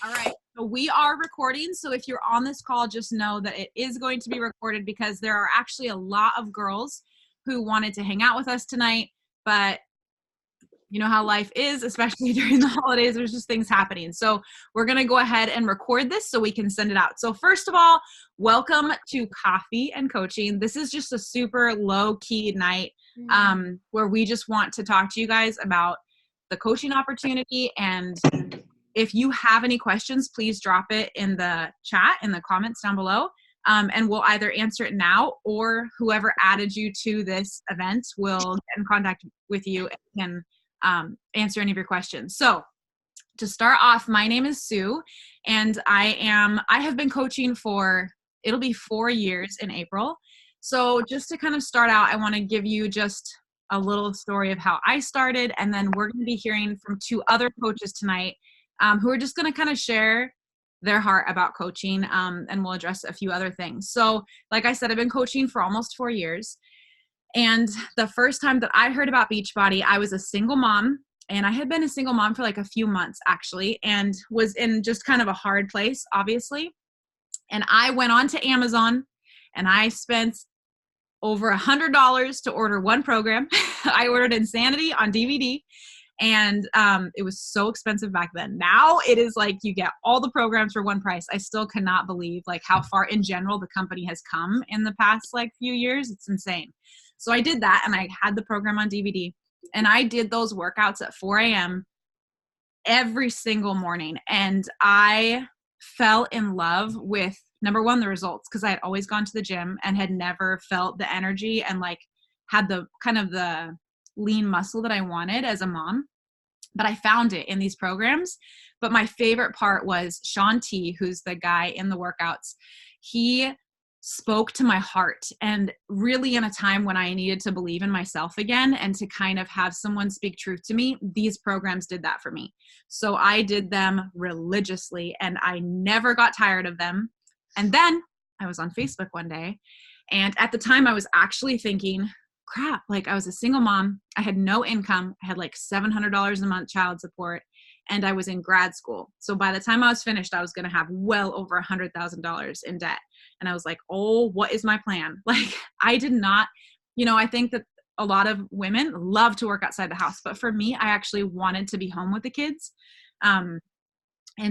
All right. So we are recording. So if you're on this call, just know that it is going to be recorded because there are actually a lot of girls who wanted to hang out with us tonight, but you know how life is, especially during the holidays, there's just things happening. So we're going to go ahead and record this so we can send it out. So first of all, welcome to Coffee and Coaching. This is just a super low key night where we just want to talk to you guys about the coaching opportunity. And if you have any questions, please drop it in the chat, in the comments down below. And we'll either answer it now or whoever added you to this event will get in contact with you and can answer any of your questions. So to start off, my name is Sue, and I have been coaching for, it'll be 4 years in April. So just to kind of start out, I want to give you just a little story of how I started, and then we're going to be hearing from 2 other coaches tonight who are just going to kind of share their heart about coaching, and we'll address a few other things. So like I said, I've been coaching for almost 4 years. And the first time that I heard about Beachbody, I was a single mom, and I had been a single mom for like a few months actually, and was in just kind of a hard place, obviously. And I went on to Amazon and I spent over $100 to order one program. I ordered Insanity on DVD. And it was so expensive back then. Now it is like you get all the programs for one price. I still cannot believe like how far in general the company has come in the past like few years. It's insane. So I did that, and I had the program on DVD, and I did those workouts at 4 a.m. every single morning. And I fell in love with, number one, the results, because I had always gone to the gym and had never felt the energy and like had the kind of the lean muscle that I wanted as a mom. But I found it in these programs. But my favorite part was Shaun T, who's the guy in the workouts. He spoke to my heart, and really in a time when I needed to believe in myself again and to kind of have someone speak truth to me, these programs did that for me. So I did them religiously, and I never got tired of them. And then I was on Facebook one day, and at the time I was actually thinking, crap, like I was a single mom. I had no income. I had like $700 a month child support, and I was in grad school. So by the time I was finished, I was going to have well over $100,000 in debt. And I was like, oh, what is my plan? Like I did not, I think that a lot of women love to work outside the house, but for me, I actually wanted to be home with the kids. And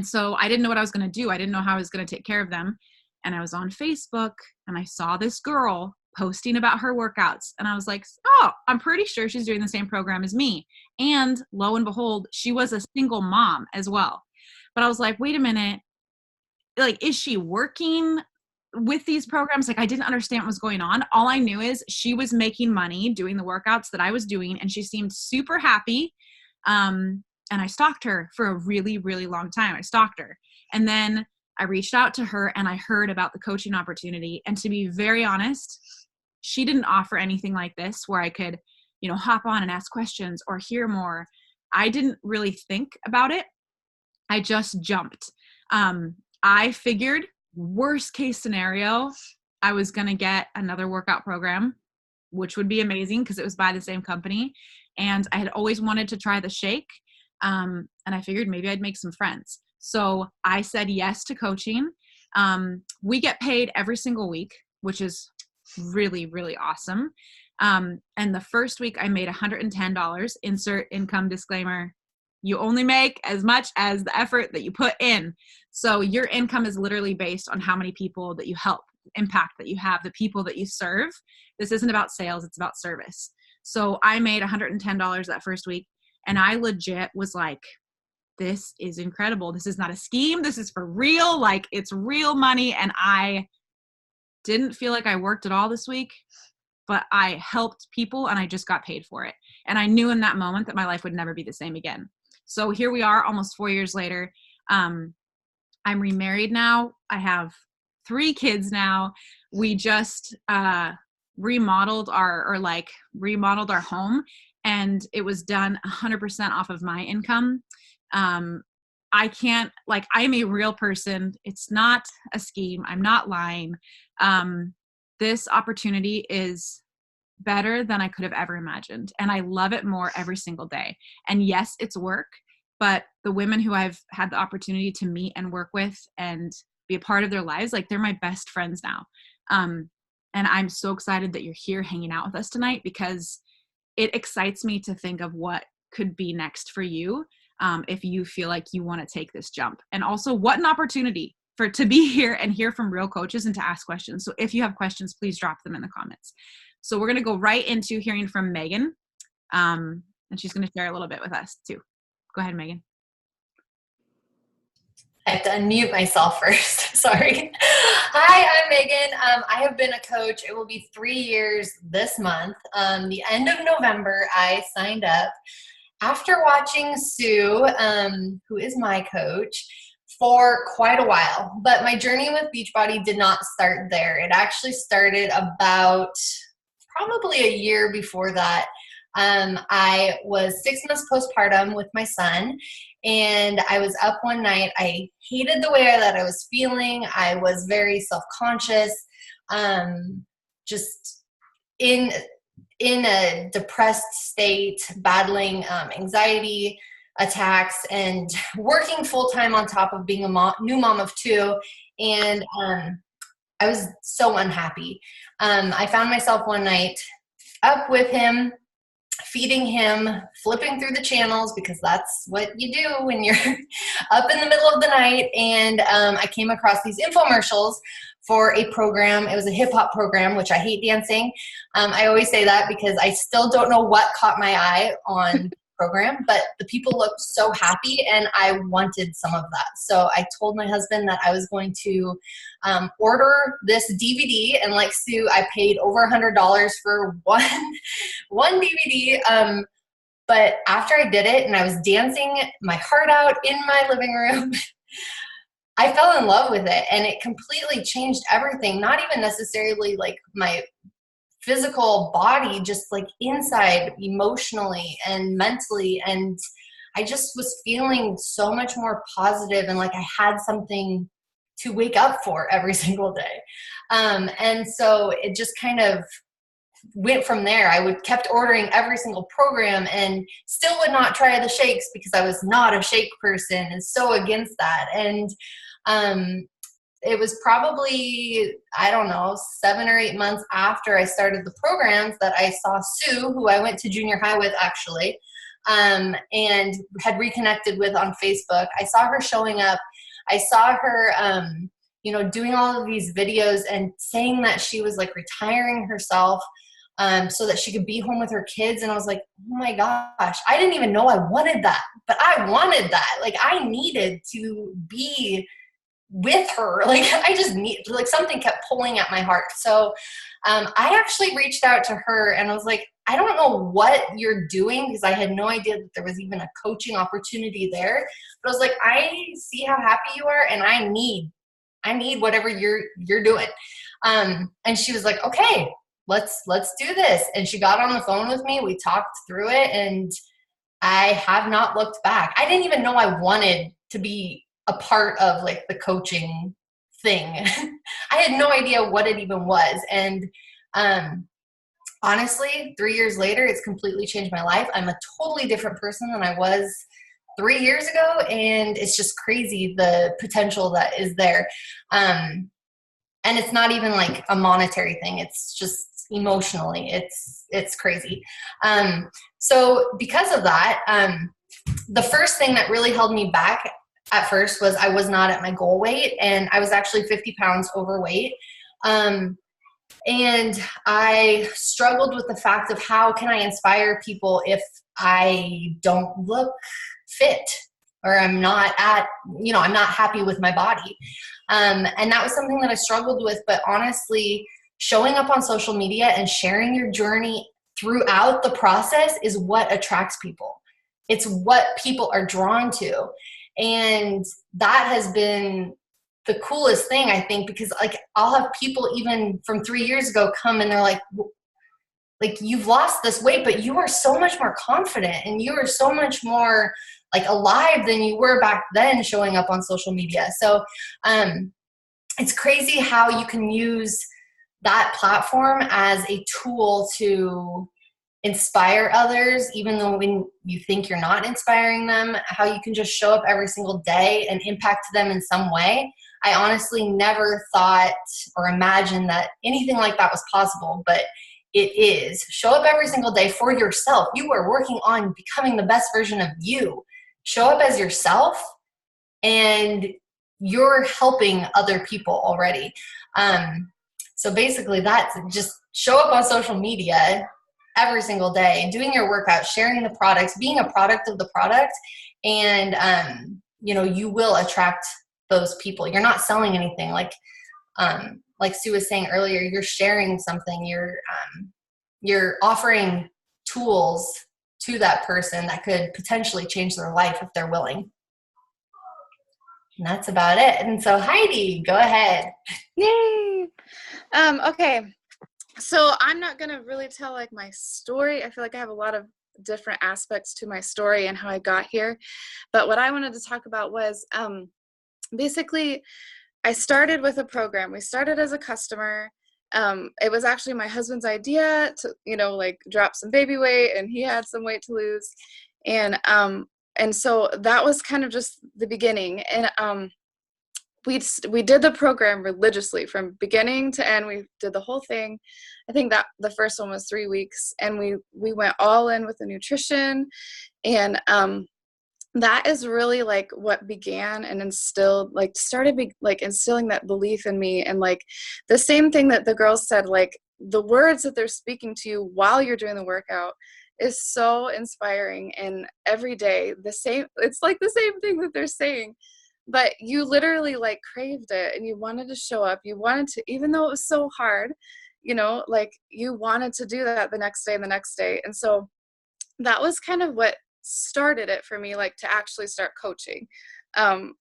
so I didn't know what I was going to do. I didn't know how I was going to take care of them. And I was on Facebook, and I saw this girl posting about her workouts. And I was like, oh, I'm pretty sure she's doing the same program as me. And lo and behold, she was a single mom as well. But I was like, wait a minute, like, is she working with these programs? Like, I didn't understand what was going on. All I knew is she was making money doing the workouts that I was doing, and she seemed super happy. And I stalked her for a really, really long time. I stalked her. And then I reached out to her, and I heard about the coaching opportunity. And to be very honest, she didn't offer anything like this where I could, hop on and ask questions or hear more. I didn't really think about it. I just jumped. I figured worst case scenario, I was going to get another workout program, which would be amazing because it was by the same company. And I had always wanted to try the shake. And I figured maybe I'd make some friends. So I said yes to coaching. We get paid every single week, which is really, really awesome. And the first week I made $110, insert income disclaimer. You only make as much as the effort that you put in. So your income is literally based on how many people that you help, impact that you have, the people that you serve. This isn't about sales, it's about service. So I made $110 that first week, and I legit was like, this is incredible. This is not a scheme. This is for real. Like, it's real money. And I didn't feel like I worked at all this week, but I helped people and I just got paid for it. And I knew in that moment that my life would never be the same again. So here we are almost 4 years later. I'm remarried now. I have 3 kids now. We just remodeled our home, and it was done 100% off of my income. I'm a real person. It's not a scheme. I'm not lying. This opportunity is better than I could have ever imagined. And I love it more every single day. And yes, it's work. but the women who I've had the opportunity to meet and work with and be a part of their lives, like they're my best friends now. And I'm so excited that you're here hanging out with us tonight, because it excites me to think of what could be next for you, if you feel like you want to take this jump. And also, what an opportunity to be here and hear from real coaches and to ask questions. So if you have questions, please drop them in the comments. So we're going to go right into hearing from Megan, and she's going to share a little bit with us too. Go ahead, Megan. I have to unmute myself first. Sorry. Hi, I'm Megan. I have been a coach. It will be 3 years this month. The end of November, I signed up after watching Sue, who is my coach, for quite a while. But my journey with Beachbody did not start there. It actually started about probably a year before that. I was 6 months postpartum with my son, and I was up one night. I hated the way that I was feeling. I was very self-conscious, just in a depressed state, battling anxiety attacks and working full-time on top of being a new mom of 2. And I was so unhappy. I found myself one night up with him, feeding him, flipping through the channels, because that's what you do when you're up in the middle of the night. And I came across these infomercials for a program. It was a hip hop program, which I hate dancing. I always say that because I still don't know what caught my eye on program, but the people looked so happy and I wanted some of that. So I told my husband that I was going to order this DVD, and like Sue, I paid over $100 for one DVD. But after I did it and I was dancing my heart out in my living room, I fell in love with it, and it completely changed everything. Not even necessarily like my physical body, just like inside, emotionally and mentally. And I just was feeling so much more positive, and like I had something to wake up for every single day. And so it just kind of went from there. I kept ordering every single program and still would not try the shakes because I was not a shake person and so against that. And it was probably, I don't know, 7 or 8 months after I started the programs that I saw Sue, who I went to junior high with actually, and had reconnected with on Facebook. I saw her showing up. I saw her, doing all of these videos and saying that she was like retiring herself so that she could be home with her kids. And I was like, oh my gosh, I didn't even know I wanted that, but I wanted that. Like I needed to be with her. Like I just like something kept pulling at my heart. So I actually reached out to her and I was like, I don't know what you're doing, because I had no idea that there was even a coaching opportunity there. But I was like, I see how happy you are, and I need whatever you're doing. And she was like, okay, let's do this. And she got on the phone with me. We talked through it, and I have not looked back. I didn't even know I wanted to be a part of like the coaching thing. I had no idea what it even was. And honestly, 3 years later, it's completely changed my life. I'm a totally different person than I was 3 years ago. And it's just crazy the potential that is there. And it's not even like a monetary thing. It's just emotionally, it's crazy. So because of that, the first thing that really held me back at first was I was not at my goal weight, and I was actually 50 pounds overweight. And I struggled with the fact of how can I inspire people if I don't look fit, or I'm not I'm not happy with my body. And that was something that I struggled with. But honestly, showing up on social media and sharing your journey throughout the process is what attracts people. It's what people are drawn to. And that has been the coolest thing, I think, because like I'll have people even from 3 years ago come and they're like, you've lost this weight, but you are so much more confident and you are so much more like alive than you were back then showing up on social media. So it's crazy how you can use that platform as a tool to inspire others, even though when you think you're not inspiring them, how you can just show up every single day and impact them in some way. I honestly never thought or imagined that anything like that was possible, but it is. Show up every single day for yourself. You are working on becoming the best version of you. Show up as yourself, and you're helping other people already. So basically, that's just show up on social media every single day, doing your workout, sharing the products, being a product of the product, and you will attract those people. You're not selling anything, like Sue was saying earlier. You're sharing something. You're offering tools to that person that could potentially change their life if they're willing. And that's about it. And so Heidi, go ahead. Yay! Okay. So I'm not going to really tell like my story. I feel like I have a lot of different aspects to my story and how I got here. But what I wanted to talk about was basically I started with a program. We started as a customer. It was actually my husband's idea to, like drop some baby weight, and he had some weight to lose. And so that was kind of just the beginning. And we did the program religiously from beginning to end. We did the whole thing. I think that the first one was 3 weeks, and we went all in with the nutrition. And that is really like what began and instilled, like started instilling that belief in me. And like the same thing that the girls said, like the words that they're speaking to you while you're doing the workout is so inspiring. And every day it's like the same thing that they're saying, but you literally like craved it and you wanted to show up. You wanted to, even though it was so hard, like you wanted to do that the next day and the next day. And so that was kind of what started it for me, like to actually start coaching.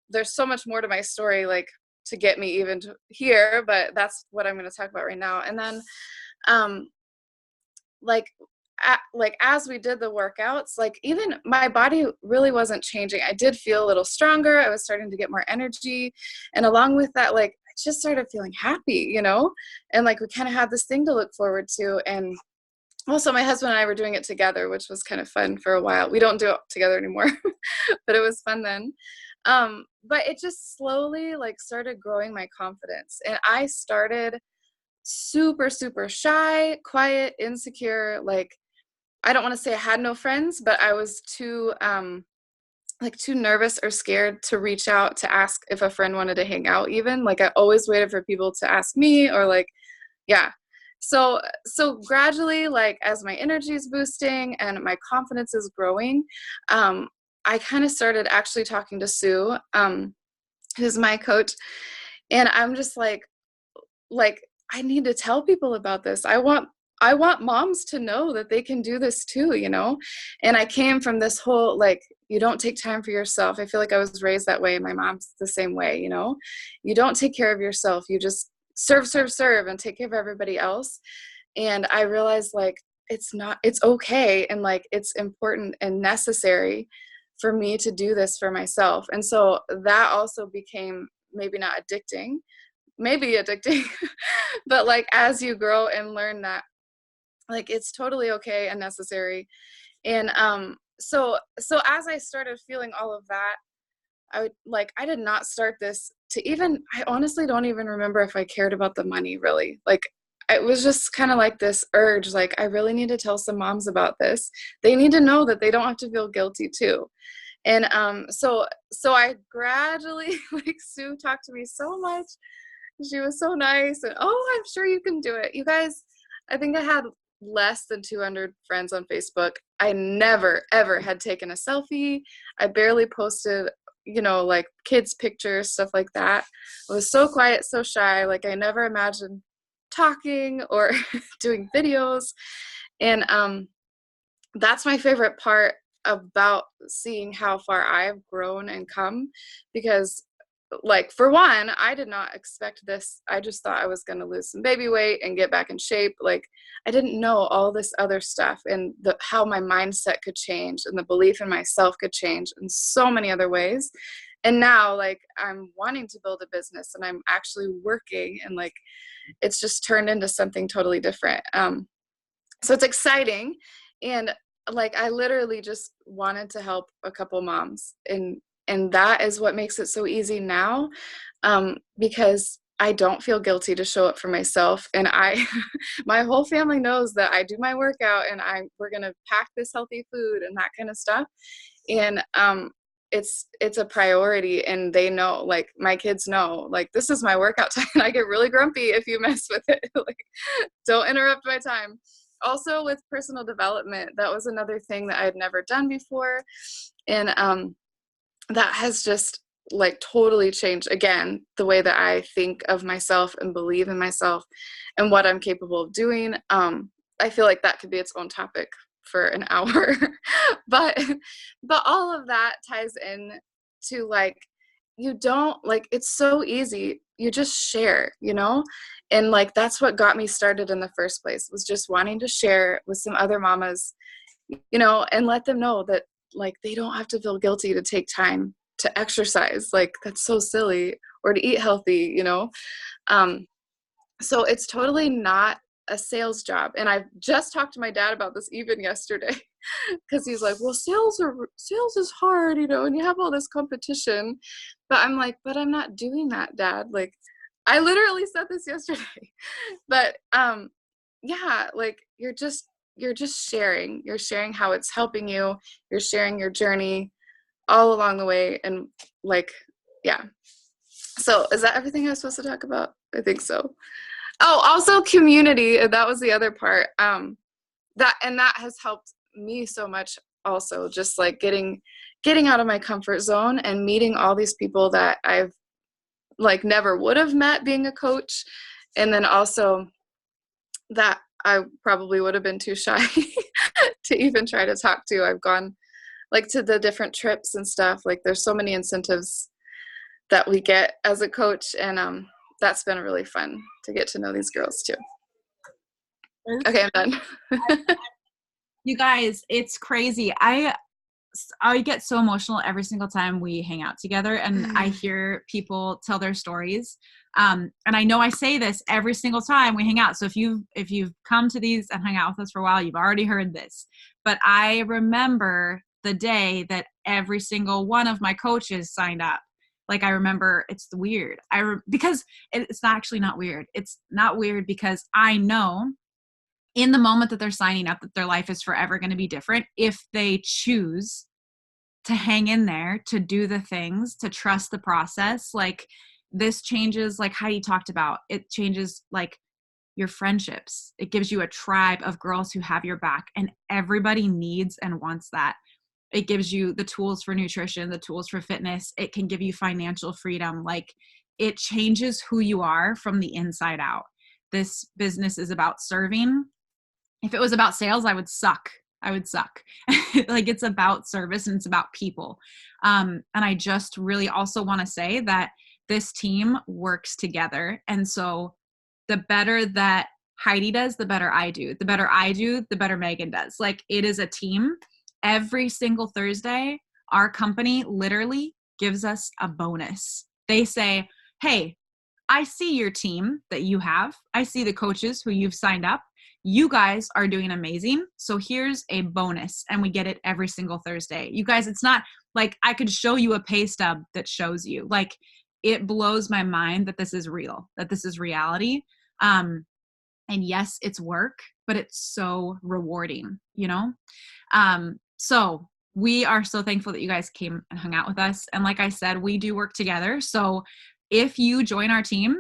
There's so much more to my story, like to get me even to here, but that's what I'm going to talk about right now. And then, as we did the workouts, like even my body really wasn't changing. I did feel a little stronger. I was starting to get more energy. And along with that, like I just started feeling happy, and like we kind of had this thing to look forward to. And also my husband and I were doing it together, which was kind of fun for a while. We don't do it together anymore, but it was fun then. But it just slowly like started growing my confidence. And I started super, super shy, quiet, insecure. Like, I don't want to say I had no friends, but I was too nervous or scared to reach out to ask if a friend wanted to hang out even. Like I always waited for people to ask me or like, yeah. So gradually, like as my energy is boosting and my confidence is growing, I kind of started actually talking to Sue, who's my coach. And I'm just like, I need to tell people about this. I want moms to know that they can do this too, And I came from this whole, like, you don't take time for yourself. I feel like I was raised that way. My mom's the same way, You don't take care of yourself. You just serve, and take care of everybody else. And I realized, like, it's okay. And, like, it's important and necessary for me to do this for myself. And so that also became maybe not addicting, but, like, as you grow and learn that, like, it's totally okay and necessary. And so as I started feeling all of that, I did not start this I honestly don't even remember if I cared about the money really. Like, it was just kind of like this urge, like, I really need to tell some moms about this. They need to know that they don't have to feel guilty too. And so I gradually, like, Sue talked to me so much. She was so nice. And, oh, I'm sure you can do it. You guys, I think I had less than 200 friends on Facebook. I never, ever had taken a selfie. I barely posted, like kids' pictures, stuff like that. I was so quiet, so shy. Like, I never imagined talking or doing videos. And that's my favorite part about seeing how far I've grown and come, because, like, for one, I did not expect this. I just thought I was going to lose some baby weight and get back in shape. Like, I didn't know all this other stuff and how my mindset could change and the belief in myself could change in so many other ways. And now, like, I'm wanting to build a business and I'm actually working, and, like, it's just turned into something totally different. So it's exciting. And like, I literally just wanted to help a couple moms, and that is what makes it so easy now, because I don't feel guilty to show up for myself. And my whole family knows that I do my workout, and we're going to pack this healthy food and that kind of stuff. And, it's a priority, and they know, like, my kids know, like, this is my workout time, and I get really grumpy if you mess with it. Like, don't interrupt my time. Also with personal development, that was another thing that I had never done before. And, that has just like totally changed, again, the way that I think of myself and believe in myself and what I'm capable of doing. I feel like that could be its own topic for an hour, but all of that ties in to, like, you don't, like, it's so easy. You just share, and like, that's what got me started in the first place, was just wanting to share with some other mamas, and let them know that, like, they don't have to feel guilty to take time to exercise. Like, that's so silly, or to eat healthy, so it's totally not a sales job. And I just talked to my dad about this even yesterday, because he's like, well, sales is hard, and you have all this competition. But I'm like, but I'm not doing that, Dad. Like, I literally said this yesterday. But yeah, like, you're just sharing. You're sharing how it's helping you. You're sharing your journey all along the way. And, like, yeah. So is that everything I was supposed to talk about? I think so. Oh, also community. That was the other part. That has helped me so much also, just like getting out of my comfort zone and meeting all these people that I've, like, never would have met being a coach. And then also that I probably would have been too shy to even try to talk to. I've gone, like, to the different trips and stuff. Like, there's so many incentives that we get as a coach. And, that's been really fun to get to know these girls too. Okay, I'm done. You guys, it's crazy. I get so emotional every single time we hang out together, and I hear people tell their stories. And I know I say this every single time we hang out. So if you've come to these and hung out with us for a while, you've already heard this. But I remember the day that every single one of my coaches signed up. Like, I remember, it's weird. Because it's actually not weird. It's not weird because I know in the moment that they're signing up that their life is forever going to be different if they choose to hang in there, to do the things, to trust the process. Like, this changes, like Heidi talked about, it changes, like, your friendships. It gives you a tribe of girls who have your back, and everybody needs and wants that. It gives you the tools for nutrition, the tools for fitness. It can give you financial freedom. Like, it changes who you are from the inside out. This business is about serving. If it was about sales, I would suck. Like, it's about service, and it's about people. And I just really also want to say that this team works together. And so the better that Heidi does, the better I do. The better I do, the better Megan does. Like, it is a team. Every single Thursday, our company literally gives us a bonus. They say, hey, I see your team that you have. I see the coaches who you've signed up. You guys are doing amazing. So here's a bonus. And we get it every single Thursday. You guys, it's not like I could show you a pay stub that shows you. Like, it blows my mind that this is real, that this is reality. And yes, it's work, but it's so rewarding, So we are so thankful that you guys came and hung out with us. And like I said, we do work together. So if you join our team,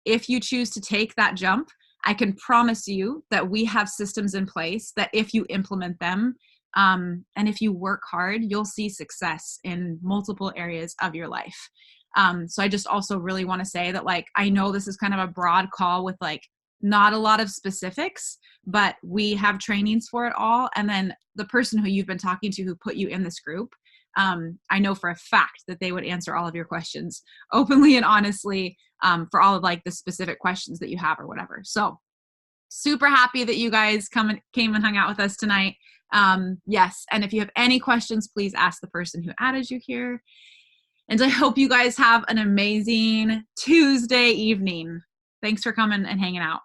if you choose to take that jump, I can promise you that we have systems in place that if you implement them, and if you work hard, you'll see success in multiple areas of your life. So I just also really want to say that, like, I know this is kind of a broad call with, like, not a lot of specifics, but we have trainings for it all. And then the person who you've been talking to who put you in this group, I know for a fact that they would answer all of your questions openly and honestly, for all of, like, the specific questions that you have or whatever. So super happy that you guys came and hung out with us tonight. Yes. And if you have any questions, please ask the person who added you here. And I hope you guys have an amazing Tuesday evening. Thanks for coming and hanging out.